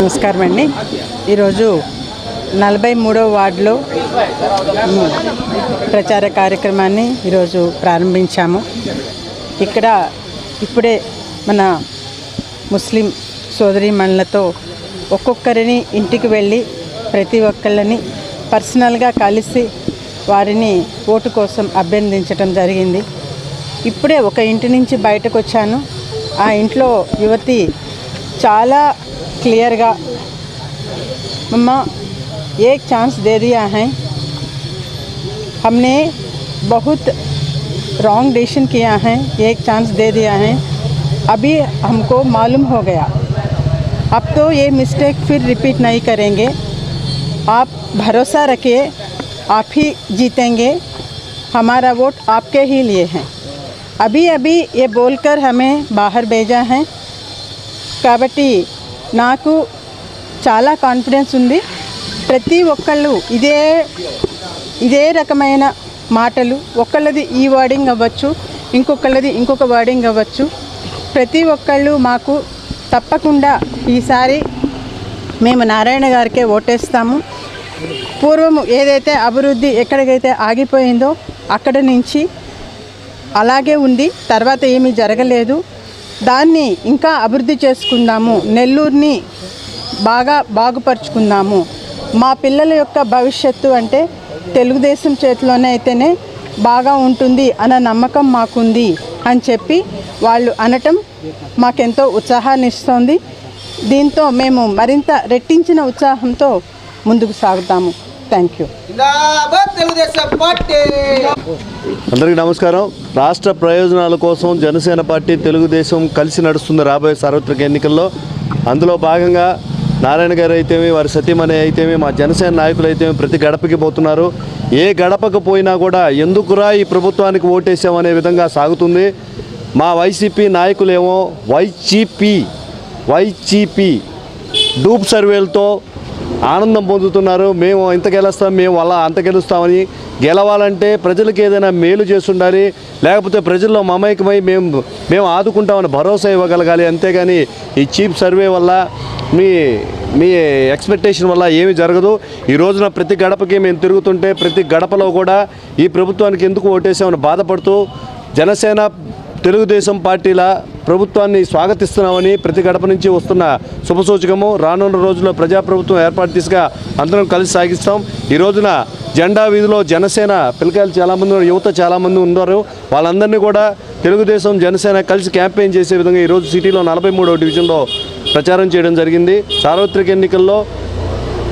నమస్కారం అండి. ఈరోజు 43వ వార్డులో ప్రచార కార్యక్రమాన్ని ఈరోజు ప్రారంభించాము. ఇక్కడ ఇప్పుడే మన ముస్లిం సోదరీమణులతో ఒక్కొక్కరిని ఇంటికి వెళ్ళి ప్రతి ఒక్కళ్ళని పర్సనల్గా కలిసి వారిని ఓటు కోసం అభ్యర్థించడం జరిగింది. ఇప్పుడే ఒక ఇంటి నుంచి బయటకు వచ్చాను. ఆ ఇంట్లో యువతి చాలా क्लियरगा मम्मा एक चांस दे दिया है, हमने बहुत रॉन्ग डिसीजन किया है, एक चांस दे दिया है, अभी हमको मालूम हो गया, अब तो ये मिस्टेक फिर रिपीट नहीं करेंगे, आप भरोसा रखिए, आप ही जीतेंगे, हमारा वोट आपके ही लिए है। अभी अभी ये बोलकर हमें बाहर भेजा है కాబట్టి నాకు చాలా కాన్ఫిడెన్స్ ఉంది. ప్రతి ఒక్కళ్ళు ఇదే రకమైన మాటలు, ఒకళ్ళది ఈ వర్డింగ్ అవ్వచ్చు, ఇంకొకళ్ళది ఇంకొక వర్డింగ్ అవ్వచ్చు. ప్రతి ఒక్కళ్ళు మాకు తప్పకుండా ఈసారి మేము నారాయణ గారికే ఓటేస్తాము. పూర్వము ఏదైతే అభివృద్ధి ఎక్కడికైతే ఆగిపోయిందో అక్కడ నుంచి అలాగే ఉంది, తర్వాత ఏమీ జరగలేదు. దాన్ని ఇంకా అభివృద్ధి చేసుకుందాము, నెల్లూరుని బాగుపరుచుకుందాము. మా పిల్లల యొక్క భవిష్యత్తు అంటే తెలుగుదేశం చేతిలోనే అయితేనే బాగా ఉంటుంది అన్న నమ్మకం మాకుంది అని చెప్పి వాళ్ళు అనటం మాకెంతో ఉత్సాహాన్ని ఇస్తుంది. దీంతో మేము మరింత రెట్టించిన ఉత్సాహంతో ముందుకు సాగుతాము. Thank you. అందరికీ నమస్కారం. రాష్ట్ర ప్రయోజనాల కోసం జనసేన పార్టీ తెలుగుదేశం కలిసి నడుస్తుంది రాబోయే సార్వత్రిక ఎన్నికల్లో. అందులో భాగంగా నారాయణ గారు అయితేమి, వారి సతీమణి అయితేమి, మా జనసేన నాయకులు అయితేమి ప్రతి గడపకి పోతున్నారు. ఏ గడపకు పోయినా కూడా ఎందుకురా ఈ ప్రభుత్వానికి ఓటేసామనే విధంగా సాగుతుంది. మా వైసీపీ నాయకులేమో వైసీపీ డూప్ సర్వేలతో ఆనందం పొందుతున్నారు. మేము ఇంత గెలుస్తాం, మేము అలా అంత గెలుస్తామని. గెలవాలంటే ప్రజలకు ఏదైనా మేలు చేస్తుండాలి, లేకపోతే ప్రజల్లో మమైకమై మేము ఆదుకుంటామని భరోసా ఇవ్వగలగాలి. అంతేగాని ఈ చీప్ సర్వే వల్ల మీ ఎక్స్పెక్టేషన్ వల్ల ఏమీ జరగదు. ఈ రోజున ప్రతి గడపకి మేము తిరుగుతుంటే ప్రతి గడపలో కూడా ఈ ప్రభుత్వానికి ఎందుకు ఓటేసామని బాధపడుతూ జనసేన తెలుగుదేశం పార్టీల ప్రభుత్వాన్ని స్వాగతిస్తున్నామని ప్రతి గడప నుంచి వస్తున్న శుభసూచకము. రానున్న రోజుల్లో ప్రజాప్రభుత్వం ఏర్పాటు దిశగా అందరం కలిసి సాగిస్తాం. ఈ రోజున జెండా వీధిలో జనసేన పిల్లకాయలు చాలామంది, యువత చాలామంది ఉన్నారు. వాళ్ళందరినీ కూడా తెలుగుదేశం జనసేన కలిసి క్యాంపెయిన్ చేసే విధంగా ఈరోజు సిటీలో 43వ డివిజన్లో ప్రచారం చేయడం జరిగింది. సార్వత్రిక ఎన్నికల్లో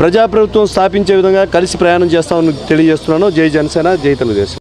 ప్రజాప్రభుత్వం స్థాపించే విధంగా కలిసి ప్రయాణం చేస్తామని తెలియజేస్తున్నాను. జై జనసేన, జై తెలుగుదేశం.